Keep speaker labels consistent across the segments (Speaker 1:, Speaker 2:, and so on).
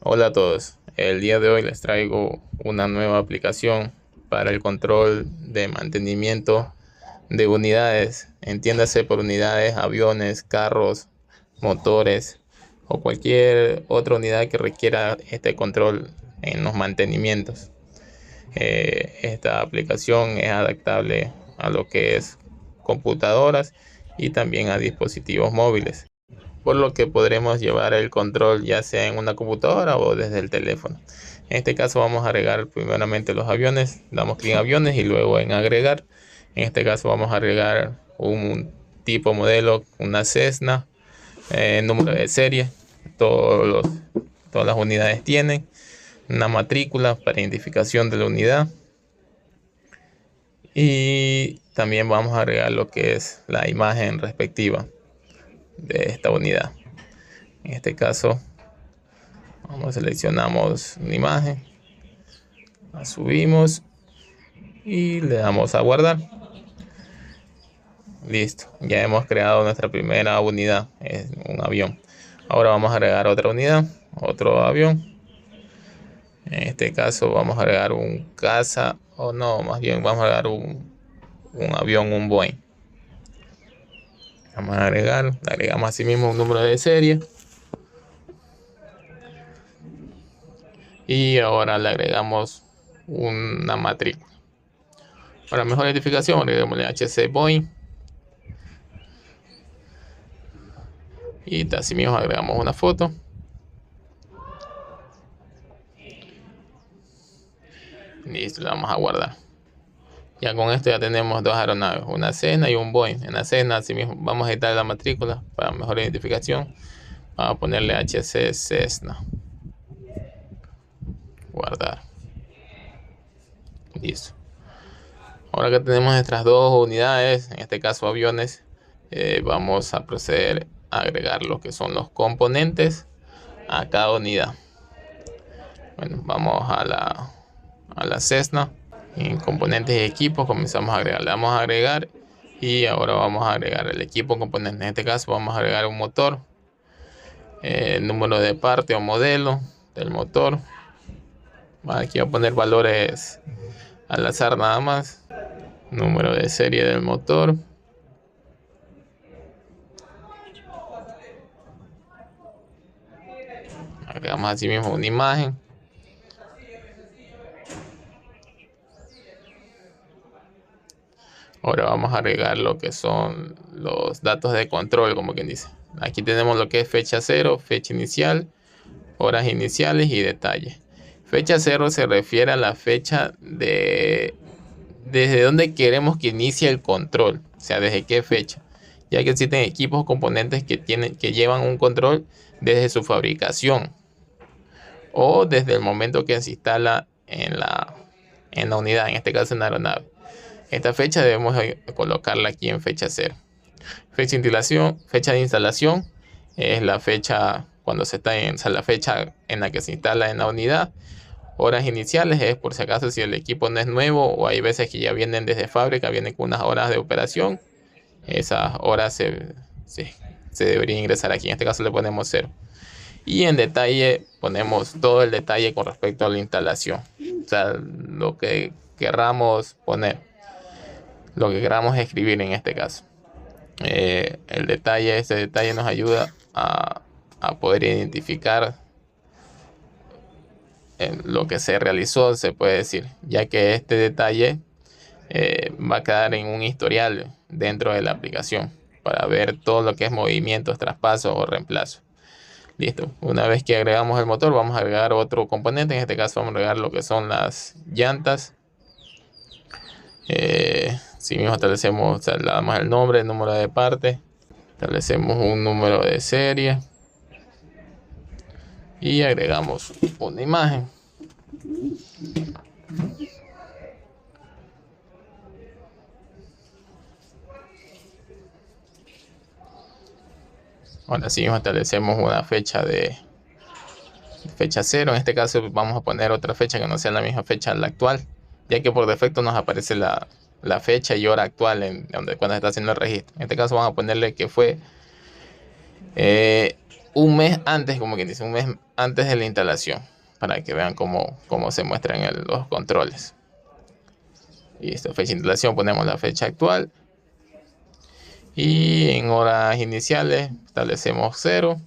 Speaker 1: Hola a todos, el día de hoy les traigo una nueva aplicación para el control de mantenimiento de unidades, entiéndase por unidades, aviones, carros, motores o cualquier otra unidad que requiera este control en los mantenimientos. Esta aplicación es adaptable a lo que es computadoras y también a dispositivos móviles, por lo que podremos llevar el control ya sea en una computadora o desde el teléfono. En este caso vamos a agregar primeramente los aviones, damos clic en aviones y luego en agregar. En este caso vamos a agregar un tipo modelo, una Cessna, número de serie, todos los, todas las unidades tienen una matrícula para identificación de la unidad, y también vamos a agregar lo que es la imagen respectiva de esta unidad. En este caso seleccionamos una imagen, la subimos y le damos a guardar. Listo, ya hemos creado nuestra primera unidad, es un avión. Ahora vamos a agregar otra unidad, otro avión. En este caso vamos a agregar un caza, o no, más bien vamos a agregar un avión, un Boeing. Vamos a agregar, le agregamos así mismo un número de serie. Y ahora le agregamos una matrícula. Para mejor identificación, agreguémosle HC Boeing. Y así mismo agregamos una foto. Listo, le vamos a guardar. Ya con esto ya tenemos dos aeronaves, una Cessna y un Boeing. En la Cessna así mismo vamos a editar la matrícula para mejor identificación. Vamos a ponerle HC Cessna. Guardar. Listo. Ahora que tenemos nuestras dos unidades, en este caso aviones, vamos a proceder a agregar lo que son los componentes a cada unidad. Bueno, vamos a la Cessna. En componentes y equipos comenzamos a agregar. Le damos a agregar y ahora vamos a agregar el equipo componente. En este caso vamos a agregar un motor, el número de parte o modelo del motor. Aquí voy a poner valores al azar nada más. Número de serie del motor. Agregamos así mismo una imagen. Ahora vamos a agregar lo que son los datos de control, como quien dice. Aquí tenemos lo que es fecha cero, fecha inicial, horas iniciales y detalle. Fecha cero se refiere a la fecha desde donde queremos que inicie el control, o sea, desde qué fecha, ya que existen equipos o componentes que llevan un control desde su fabricación o desde el momento que se instala en la unidad, en este caso en la aeronave. Esta fecha debemos colocarla aquí en fecha cero. Fecha de instalación es la fecha cuando se está o sea, la fecha en la que se instala en la unidad. Horas iniciales es por si acaso si el equipo no es nuevo o hay veces que ya vienen desde fábrica, vienen con unas horas de operación. Esas horas se debería ingresar aquí. En este caso le ponemos cero. Y en detalle ponemos todo el detalle con respecto a la instalación. O sea, lo que querramos poner, lo que queramos escribir en este caso. Este detalle nos ayuda a poder identificar lo que se realizó, se puede decir, ya que este detalle va a quedar en un historial dentro de la aplicación para ver todo lo que es movimientos, traspasos o reemplazos. Listo, una vez que agregamos el motor, vamos a agregar otro componente. En este caso vamos a agregar lo que son las llantas. Si mismo establecemos, o sea, le damos el nombre, el número de parte, establecemos un número de serie y agregamos una imagen. Ahora sí establecemos una fecha de fecha cero. En este caso vamos a poner otra fecha que no sea la misma fecha la actual, ya que por defecto nos aparece la fecha y hora actual cuando está haciendo el registro. En este caso vamos a ponerle que fue un mes antes, como quien dice, un mes antes de la instalación, para que vean cómo se muestran los controles. Y esta fecha de instalación, ponemos la fecha actual. Y en horas iniciales establecemos 0.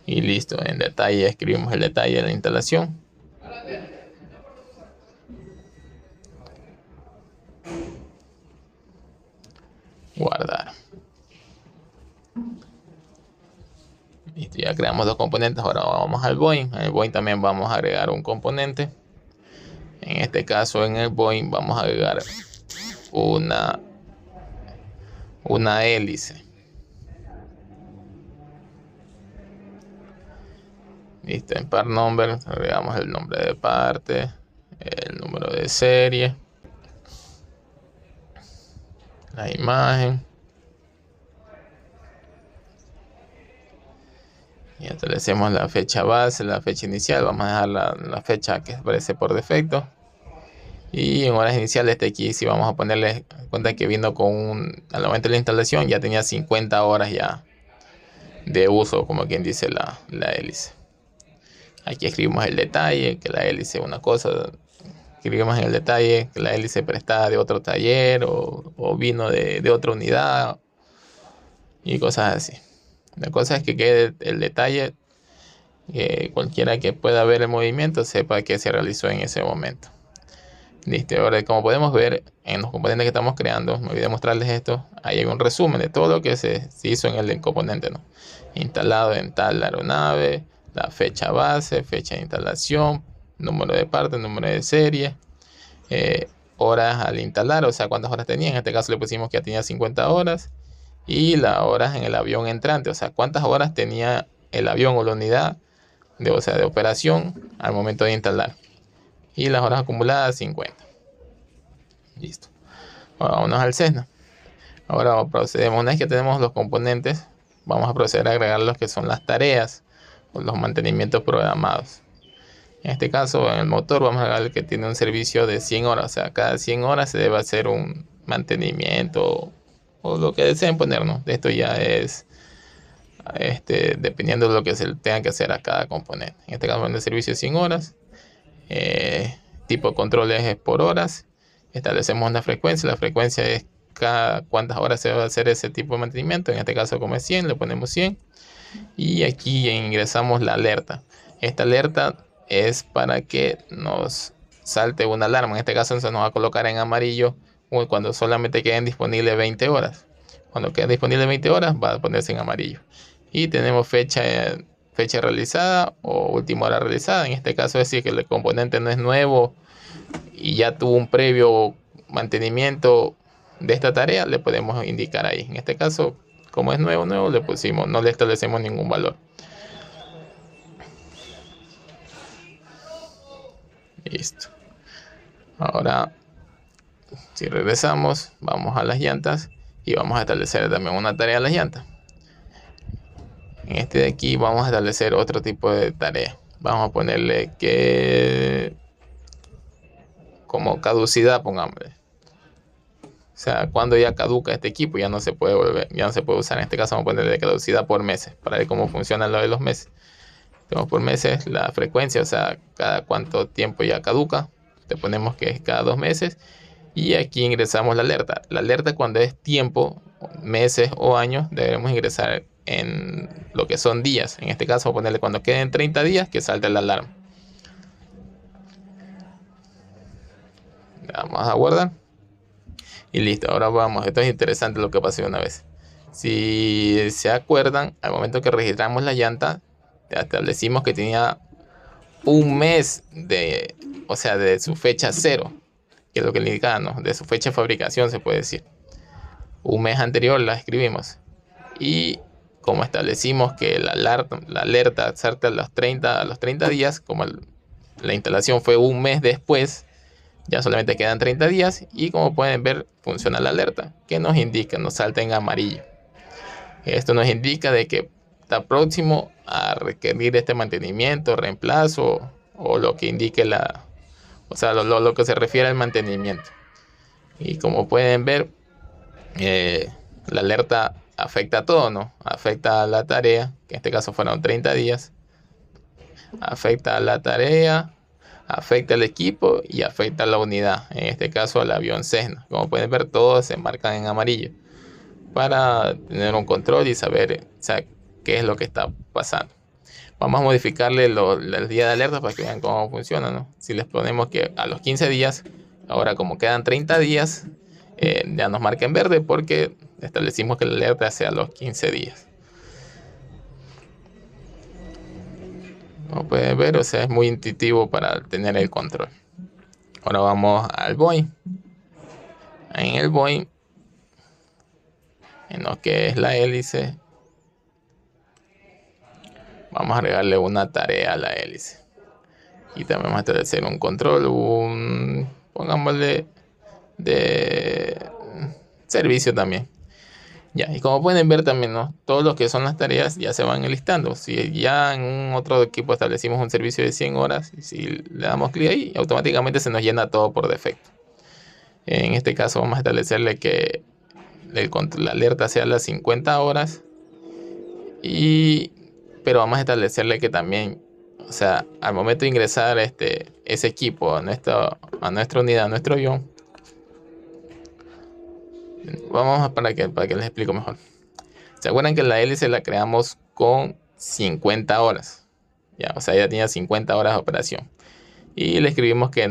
Speaker 1: Y listo, en detalle escribimos el detalle de la instalación. Guardar. Listo, ya creamos 2 componentes. Ahora vamos al Boeing. En el Boeing también vamos a agregar un componente. En este caso, en el Boeing vamos a agregar una hélice. Listo, en part number agregamos el nombre de parte, el número de serie, la imagen. Y establecemos la fecha base, la fecha inicial. Vamos a dejar la fecha que aparece por defecto. Y en horas iniciales de aquí sí vamos a ponerle cuenta que vino al momento de la instalación ya tenía 50 horas ya de uso, como quien dice, la hélice. Aquí escribimos el detalle, que la hélice es una cosa. Escribimos en el detalle que la hélice prestada de otro taller o vino de otra unidad y cosas así. La cosa es que quede el detalle, que cualquiera que pueda ver el movimiento sepa que se realizó en ese momento. Listo, ahora como podemos ver en los componentes que estamos creando, me olvidé mostrarles esto, ahí hay un resumen de todo lo que se hizo en el componente, ¿no? Instalado en tal aeronave, la fecha base, fecha de instalación, número de parte, número de serie, horas al instalar, o sea, cuántas horas tenía. En este caso le pusimos que ya tenía 50 horas. Y las horas en el avión entrante, o sea, cuántas horas tenía el avión o la unidad de operación al momento de instalar. Y las horas acumuladas, 50. Listo. Ahora vámonos al Cessna. Ahora procedemos, una vez que tenemos los componentes, vamos a proceder a agregar los que son las tareas o los mantenimientos programados. En este caso, en el motor vamos a agregar el que tiene un servicio de 100 horas. O sea, cada 100 horas se debe hacer un mantenimiento o lo que deseen ponernos. Esto ya es dependiendo de lo que se tenga que hacer a cada componente. En este caso, en el servicio de 100 horas. Tipo de control es por horas. Establecemos una frecuencia. La frecuencia es cada cuántas horas se va a hacer ese tipo de mantenimiento. En este caso, como es 100, le ponemos 100. Y aquí ingresamos la alerta. Esta alerta es para que nos salte una alarma. En este caso se nos va a colocar en amarillo cuando solamente queden disponibles 20 horas. Cuando queden disponibles 20 horas va a ponerse en amarillo. Y tenemos fecha realizada o última hora realizada. En este caso es decir que el componente no es nuevo y ya tuvo un previo mantenimiento de esta tarea, le podemos indicar ahí. En este caso, como es nuevo, le pusimos, no le establecemos ningún valor. Listo. Ahora, si regresamos, vamos a las llantas y vamos a establecer también una tarea a las llantas. En este de aquí vamos a establecer otro tipo de tarea. Vamos a ponerle que como caducidad, pongámosle. O sea, cuando ya caduca este equipo, ya no se puede volver, ya no se puede usar. En este caso vamos a ponerle caducidad por meses, para ver cómo funciona lo de los meses. Tenemos por meses la frecuencia, o sea, cada cuánto tiempo ya caduca. Le ponemos que es cada 2 meses. Y aquí ingresamos la alerta. La alerta cuando es tiempo, meses o años, debemos ingresar en lo que son días. En este caso, ponerle cuando queden 30 días que salte la alarma. Vamos a guardar. Y listo, ahora vamos. Esto es interesante lo que pasó una vez. Si se acuerdan, al momento que registramos la llanta, establecimos que tenía un mes o sea, de su fecha 0, que es lo que le indicaba, ¿no? De su fecha de fabricación, se puede decir. Un mes anterior la escribimos. Y como establecimos que la alerta salta a los 30 días, como la instalación fue un mes después, ya solamente quedan 30 días. Y como pueden ver, funciona la alerta, que nos indica, nos salta en amarillo. Esto nos indica de que está próximo a requerir este mantenimiento, reemplazo o lo que indique o sea, lo que se refiere al mantenimiento. Y como pueden ver, la alerta afecta a todo, ¿no? Afecta a la tarea, que en este caso fueron 30 días. Afecta a la tarea, afecta al equipo y afecta a la unidad, en este caso al avión Cessna. Como pueden ver, todos se marcan en amarillo para tener un control y saber, o sea, qué es lo que está pasando. Vamos a modificarle el día de alerta para que vean cómo funciona, ¿no? Si les ponemos que a los 15 días, ahora como quedan 30 días, ya nos marca en verde porque establecimos que la alerta sea a los 15 días. Como pueden ver, o sea, es muy intuitivo para tener el control. Ahora vamos al Boeing. En el Boeing, en lo que es la hélice, vamos a agregarle una tarea a la hélice. Y también vamos a establecer un control, pongámosle de servicio también. Ya, y como pueden ver también, ¿no? Todos los que son las tareas ya se van enlistando. Si ya en un otro equipo establecimos un servicio de 100 horas, y si le damos clic ahí, automáticamente se nos llena todo por defecto. En este caso vamos a establecerle que la alerta sea a las 50 horas. Pero vamos a establecerle que también, o sea, al momento de ingresar ese equipo a nuestra unidad, a nuestro avión, para que les explico mejor. ¿Se acuerdan que la hélice la creamos con 50 horas? Ya, o sea, ya tenía 50 horas de operación. Y le escribimos que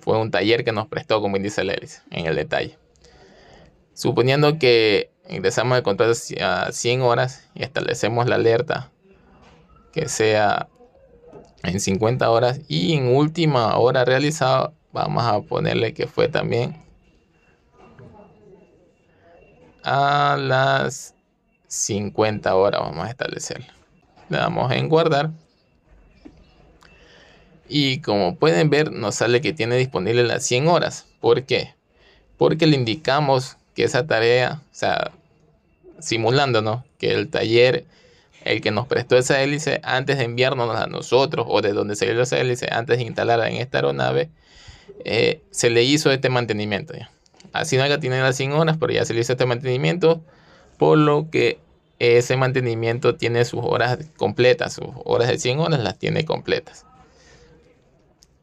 Speaker 1: fue un taller que nos prestó como índice la hélice, en el detalle. Suponiendo que ingresamos el control a 100 horas y establecemos la alerta que sea en 50 horas y en última hora realizada, vamos a ponerle que fue también a las 50 horas. Vamos a establecerlo. Le damos en guardar. Y como pueden ver, nos sale que tiene disponible las 100 horas. ¿Por qué? Porque le indicamos que esa tarea, o sea, simulando, ¿no?, que el taller, el que nos prestó esa hélice, antes de enviarnos a nosotros o de donde salió esa hélice, antes de instalarla en esta aeronave, se le hizo este mantenimiento. ¿Ya? Así no que tiene las 100 horas, pero ya se le hizo este mantenimiento, por lo que ese mantenimiento tiene sus horas completas, sus horas de 100 horas las tiene completas.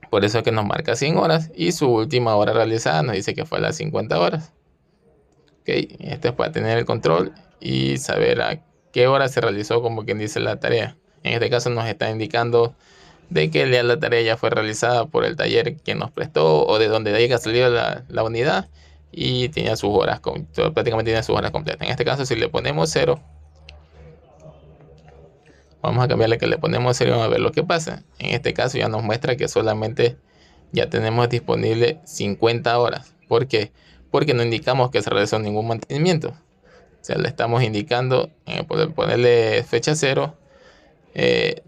Speaker 1: Por eso es que nos marca 100 horas y su última hora realizada nos dice que fue a las 50 horas. Okay. Esto es para tener el control y saber a qué hora se realizó, como quien dice, la tarea. En este caso nos está indicando de que la tarea ya fue realizada por el taller que nos prestó o de donde haya salido la unidad y tenía sus horas, prácticamente tiene sus horas completas. En este caso, si le ponemos 0, vamos a cambiarle que le ponemos 0 y vamos a ver lo que pasa. En este caso ya nos muestra que solamente ya tenemos disponible 50 horas. ¿Por qué? Porque no indicamos que se realizó ningún mantenimiento. O sea, le estamos indicando, por ponerle fecha 0,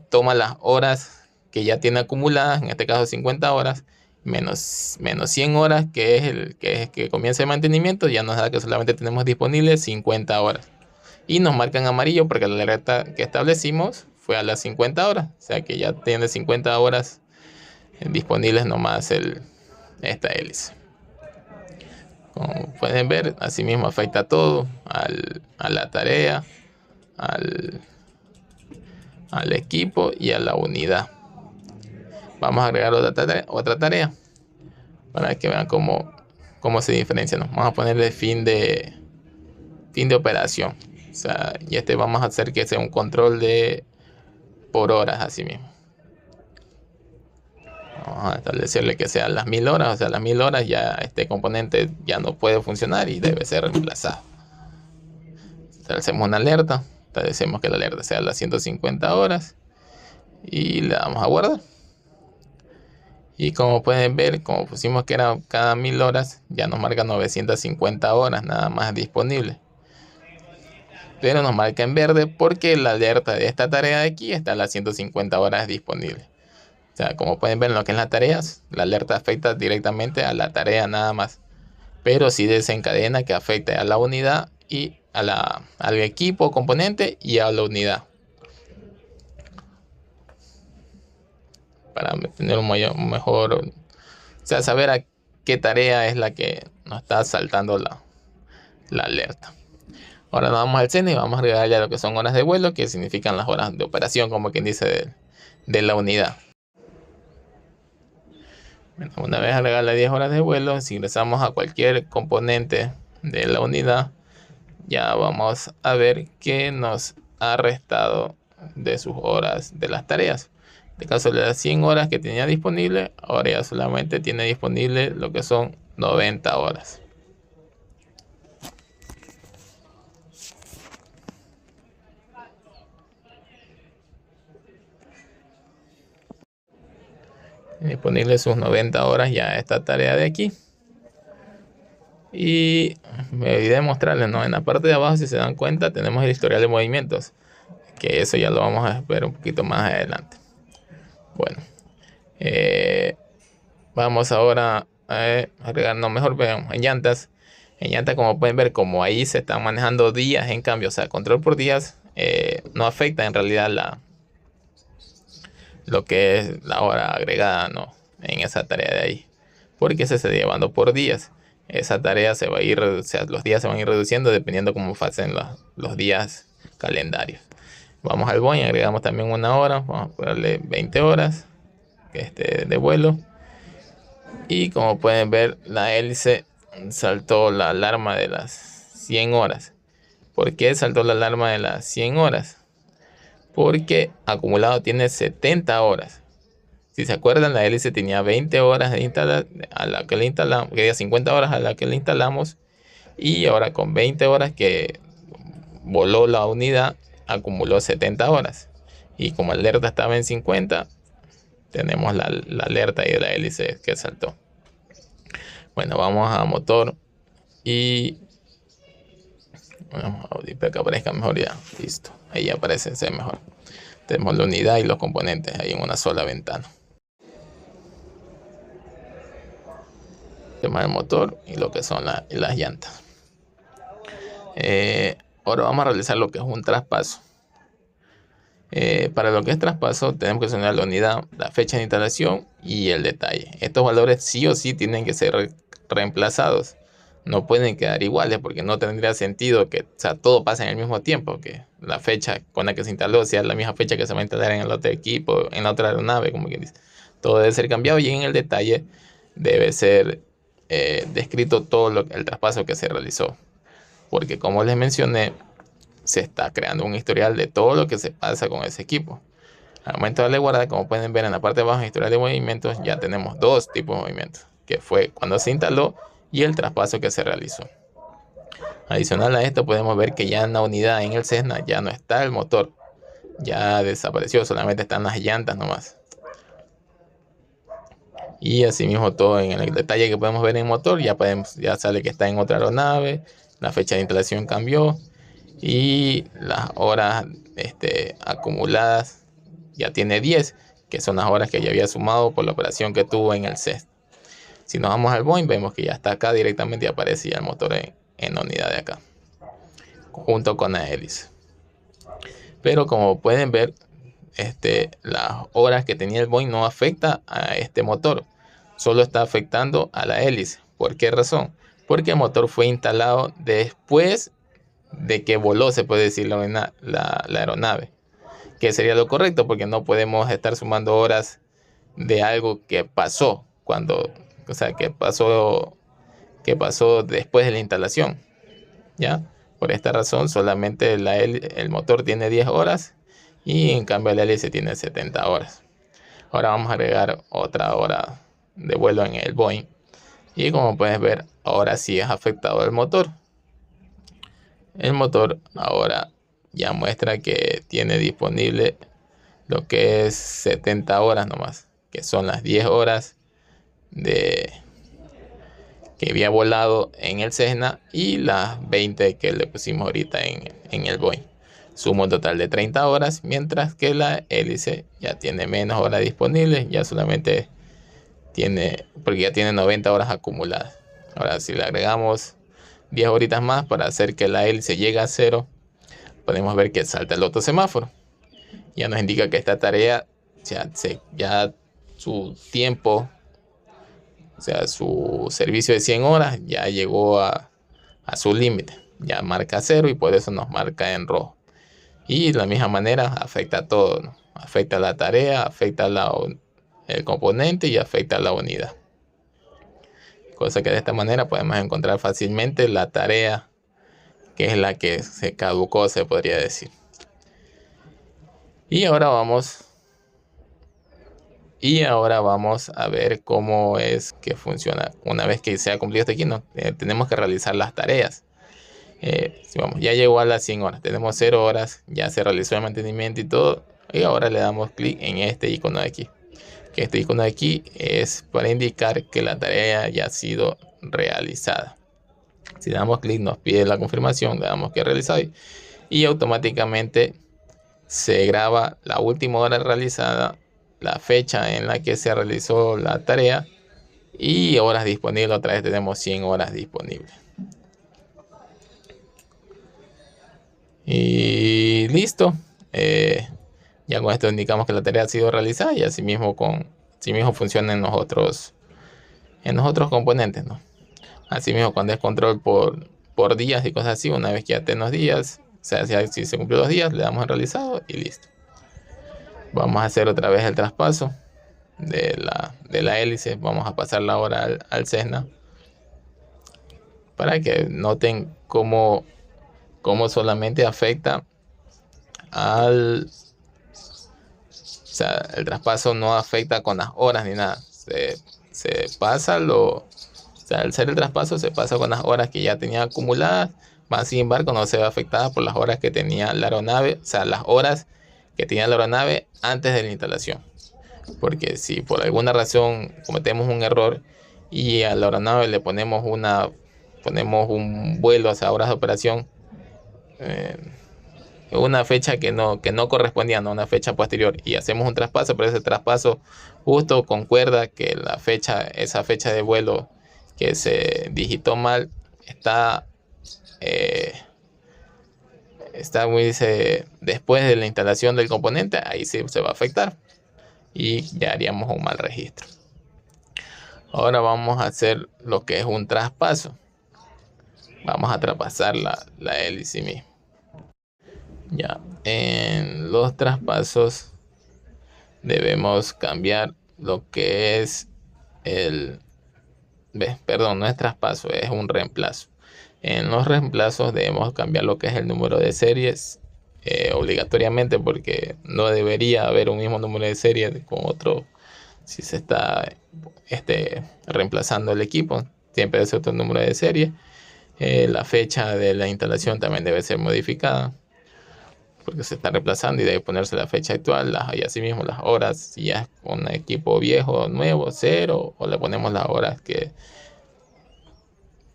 Speaker 1: toma las horas que ya tiene acumuladas, en este caso 50 horas, menos 100 horas, que es que comienza el mantenimiento, ya nos da que solamente tenemos disponibles 50 horas. Y nos marca en amarillo porque la alerta que establecimos fue a las 50 horas. O sea que ya tiene 50 horas disponibles nomás esta hélice. Como pueden ver, así mismo afecta a todo, a la tarea, al equipo y a la unidad. Vamos a agregar otra tarea para que vean cómo se diferencia. Vamos a ponerle fin de operación. O sea, y vamos a hacer que sea un control por horas, así mismo. Vamos a establecerle que sean las 1000 horas. O sea, las 1000 horas ya este componente ya no puede funcionar y debe ser reemplazado. Establecemos una alerta. Establecemos que la alerta sea las 150 horas. Y le damos a guardar. Y como pueden ver, como pusimos que era cada 1000 horas, ya nos marca 950 horas nada más disponible. Pero nos marca en verde porque la alerta de esta tarea de aquí está a las 150 horas disponible. O sea, como pueden ver en lo que es las tareas, la alerta afecta directamente a la tarea nada más. Pero sí desencadena que afecte a la unidad y al equipo componente y a la unidad. Para tener un mejor, o sea, saber a qué tarea es la que nos está saltando la alerta. Ahora nos vamos al Cessna y vamos a agregar ya lo que son horas de vuelo, que significan las horas de operación, como quien dice, de la unidad. Bueno, una vez agregadas las 10 horas de vuelo, si ingresamos a cualquier componente de la unidad, ya vamos a ver que nos ha restado de sus horas de las tareas. En el caso de las 100 horas que tenía disponible, ahora ya solamente tiene disponible lo que son 90 horas. Disponible sus 90 horas ya esta tarea de aquí. Y me olvidé de mostrarles, ¿no? En la parte de abajo, si se dan cuenta, tenemos el historial de movimientos, que eso ya lo vamos a ver un poquito más adelante. Bueno, vamos ahora a agregar, no, mejor veamos en llantas. En llantas, como pueden ver, como ahí se están manejando días en cambio, o sea, control por días, no afecta en realidad lo que es la hora agregada, ¿no? En esa tarea de ahí, porque se está llevando por días. Esa tarea se va a ir, o sea, los días se van a ir reduciendo dependiendo cómo pasen los días calendarios. Vamos al Boeing, agregamos también una hora, vamos a ponerle 20 horas de vuelo. Y como pueden ver, la hélice saltó la alarma de las 100 horas. ¿Por qué saltó la alarma de las 100 horas? Porque acumulado tiene 70 horas. Si se acuerdan, la hélice tenía 20 horas a la que le instalamos, que 50 horas a la que le instalamos, y ahora con 20 horas que voló la unidad, acumuló 70 horas. Y como la alerta estaba en 50, tenemos la alerta ahí de la hélice que saltó. Bueno, vamos a motor y vamos a para que aparezca mejor ya. Listo, ahí ya aparece, se ve mejor. Tenemos la unidad y los componentes ahí en una sola ventana. Tenemos el motor y lo que son las llantas. Ahora vamos a realizar lo que es un traspaso. Para lo que es traspaso tenemos que seleccionar la unidad, la fecha de instalación y el detalle. Estos valores sí o sí tienen que ser reemplazados. No pueden quedar iguales porque no tendría sentido que, o sea, todo pase en el mismo tiempo, que la fecha con la que se instaló sea la misma fecha que se va a instalar en el otro equipo, en la otra aeronave, como quien dice. Todo debe ser cambiado y en el detalle debe ser descrito todo el traspaso que se realizó. Porque como les mencioné, se está creando un historial de todo lo que se pasa con ese equipo. Al momento de darle guardar, como pueden ver en la parte de abajo, historial de movimientos, ya tenemos dos tipos de movimientos, que fue cuando se instaló y el traspaso que se realizó. Adicional a esto, podemos ver que ya en la unidad, en el Cessna, ya no está el motor, ya desapareció, solamente están las llantas nomás. Y asimismo todo en el detalle que podemos ver en el motor, ya sale que está en otra aeronave, la fecha de instalación cambió y las horas acumuladas ya tiene 10, que son las horas que ya había sumado por la operación que tuvo en el Cessna. Si nos vamos al Boeing, vemos que ya está acá directamente y aparece ya el motor en la unidad de acá, junto con la hélice. Pero como pueden ver, las horas que tenía el Boeing no afecta a este motor, solo está afectando a la hélice. ¿Por qué razón? Porque el motor fue instalado después de que voló, se puede decir, la aeronave, que sería lo correcto, porque no podemos estar sumando horas de algo que pasó o sea, que pasó después de la instalación, ¿ya? Por esta razón, solamente el motor tiene 10 horas y en cambio la hélice tiene 70 horas. Ahora vamos a agregar otra hora de vuelo en el Boeing. Y como puedes ver, ahora sí es afectado el motor. El motor ahora ya muestra que tiene disponible lo que es 70 horas nomás, que son las 10 horas que había volado en el Cessna y las 20 que le pusimos ahorita en el Boeing. Sumo un total de 30 horas, mientras que la hélice ya tiene menos horas disponibles, ya solamente porque ya tiene 90 horas acumuladas. Ahora si le agregamos 10 horitas más para hacer que la hélice llegue a 0, podemos ver que salta el otro semáforo. Ya nos indica que esta tarea ya su tiempo, o sea, su servicio de 100 horas ya llegó a su límite. ya marca 0 y por eso nos marca en rojo. Y de la misma manera afecta a todo, ¿no? Afecta a la tarea, afecta a el componente y afecta a la unidad. Cosa que de esta manera podemos encontrar fácilmente la tarea que es la que se caducó, se podría decir. Y ahora vamos a ver cómo es que funciona. Una vez que se ha cumplido este aquí, tenemos que realizar las tareas. Ya llegó a las 100 horas, tenemos 0 horas, ya se realizó el mantenimiento y todo. Y ahora le damos clic en este icono de aquí. Que este icono de aquí es para indicar que la tarea ya ha sido realizada. Si damos clic nos pide la confirmación, le damos que realizado y automáticamente se graba la última hora realizada, la fecha en la que se realizó la tarea y horas disponibles. Otra vez tenemos 100 horas disponibles. Y listo. Ya con esto indicamos que la tarea ha sido realizada y así mismo funciona en los otros componentes, ¿no? Así mismo cuando es control por días y cosas así, una vez que ya tenemos los días, o sea, si se cumplió los días, le damos en realizado y listo. Vamos a hacer otra vez el traspaso de la hélice. Vamos a pasarla ahora al Cessna para que noten cómo solamente afecta o sea, el traspaso no afecta con las horas ni nada. Se pasa o sea, al ser el traspaso se pasa con las horas que ya tenía acumuladas, más sin embargo no se ve afectada por las horas que tenía la aeronave, o sea, las horas que tenía la aeronave antes de la instalación. Porque si por alguna razón cometemos un error y a la aeronave le ponemos un vuelo hacia horas de operación, una fecha que no correspondía, ¿no? Una fecha posterior, y hacemos un traspaso, pero ese traspaso justo concuerda que esa fecha de vuelo que se digitó mal está muy después de la instalación del componente, ahí sí se va a afectar y ya haríamos un mal registro. Ahora vamos a hacer lo que es un traspaso. Vamos a traspasar la hélice misma. Ya, en los traspasos debemos cambiar lo que es perdón, no es traspaso, es un reemplazo. En los reemplazos debemos cambiar lo que es el número de series obligatoriamente, porque no debería haber un mismo número de serie con otro si se está reemplazando el equipo. Siempre es otro número de serie. La fecha de la instalación también debe ser modificada porque se está reemplazando y debe ponerse la fecha actual y así mismo las horas, si ya es un equipo viejo o nuevo, 0, o le ponemos las horas que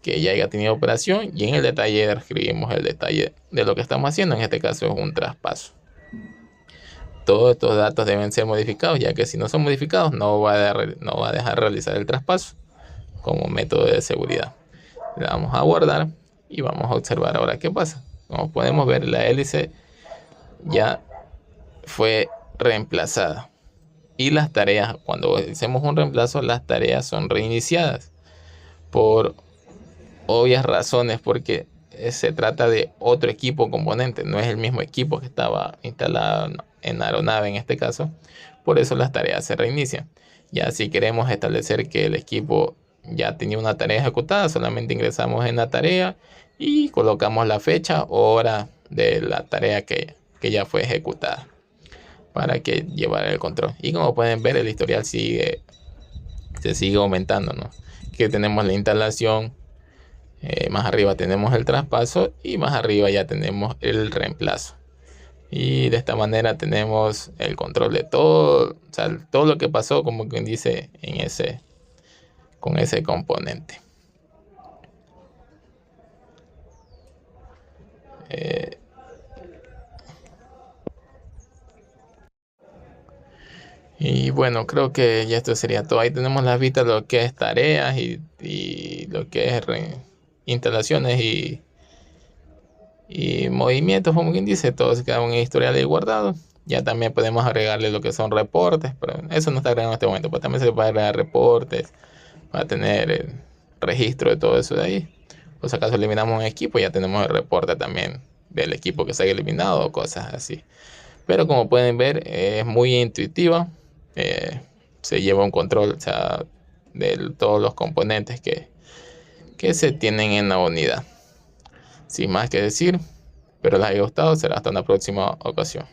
Speaker 1: ya haya tenido operación, y en el detalle escribimos el detalle de lo que estamos haciendo. En este caso es un traspaso. Todos estos datos deben ser modificados, ya que si no son modificados no va a dejar realizar el traspaso como método de seguridad. Le damos a guardar y vamos a observar ahora qué pasa. Como podemos ver, la hélice ya fue reemplazada y las tareas, cuando hacemos un reemplazo, las tareas son reiniciadas por obvias razones, porque se trata de otro equipo componente, no es el mismo equipo que estaba instalado en la aeronave en este caso. Por eso las tareas se reinician. Ya si queremos establecer que el equipo ya tenía una tarea ejecutada, solamente ingresamos en la tarea y colocamos la fecha o hora de la tarea que ya fue ejecutada para que llevara el control. Y como pueden ver, el historial se sigue aumentando, ¿no? Que tenemos la instalación, más arriba tenemos el traspaso y más arriba ya tenemos el reemplazo. Y de esta manera tenemos el control de todo, o sea, todo lo que pasó, como quien dice, con ese componente. Y bueno, creo que ya esto sería todo. Ahí tenemos las vistas de lo que es tareas y lo que es instalaciones y movimientos, como quien dice. Todo se queda en el historial ahí guardado. Ya también podemos agregarle lo que son reportes, pero eso no está agregado en este momento. Pues también se puede agregar reportes para tener el registro de todo eso de ahí. O si acaso eliminamos un equipo, ya tenemos el reporte también del equipo que se haya eliminado o cosas así. Pero como pueden ver, es muy intuitiva. Se lleva un control, o sea, de todos los componentes que se tienen en la unidad. Sin más que decir, espero les haya gustado. Será hasta una próxima ocasión.